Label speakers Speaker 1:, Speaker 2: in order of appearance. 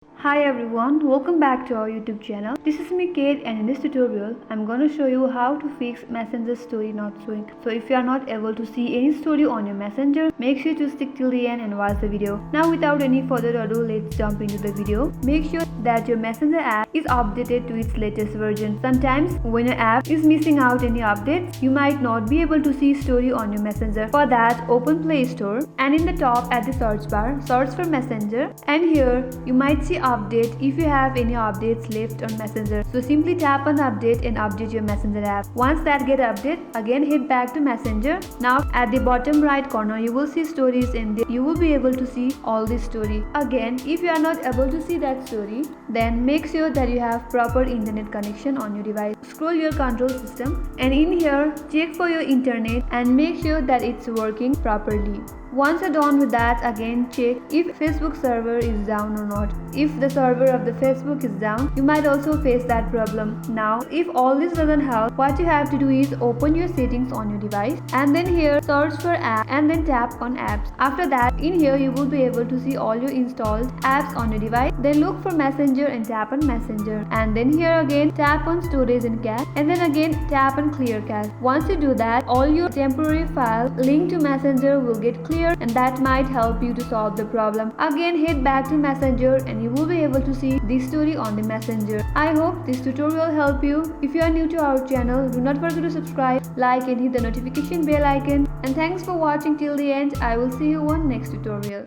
Speaker 1: Hi everyone, welcome back to our YouTube channel. This is me Kate, and in this tutorial I'm gonna show you how to fix Messenger story not showing. So if you are not able to see any story on your Messenger, make sure to stick till the end and watch the video. Now without any further ado, let's jump into the video. Make sure that your Messenger app is updated to its latest version. Sometimes when your app is missing out any updates, you might not be able to see story on your Messenger. For that, open Play Store and in the top at the search bar, search for Messenger, and here you might see update if you have any updates left on Messenger. So simply tap on update and update your Messenger app. Once that get update, again head back to Messenger. Now at the bottom right corner you will see stories, and there you will be able to see all the story. Again, if you are not able to see that story, then make sure that you have proper internet connection on your device. Scroll your control system and in here check for your internet and make sure that it's working properly. Once you're done with that, again check if Facebook server is down or not. If the server of the Facebook is down, you might also face that problem. Now, if all this doesn't help, what you have to do is open your settings on your device and then here search for app and then tap on apps. After that, in here you will be able to see all your installed apps on your device. Then look for Messenger and tap on Messenger, and then here again tap on storage and cache, and then again tap on clear cache. Once you do that, all your temporary files linked to Messenger will get clear, and that might help you to solve the problem. Again head back to Messenger and you will be able to see this story on the Messenger. I hope this tutorial helped you. If you are new to our channel, do not forget to subscribe, like and hit the notification bell icon. And thanks for watching till the end. I will see you on next tutorial.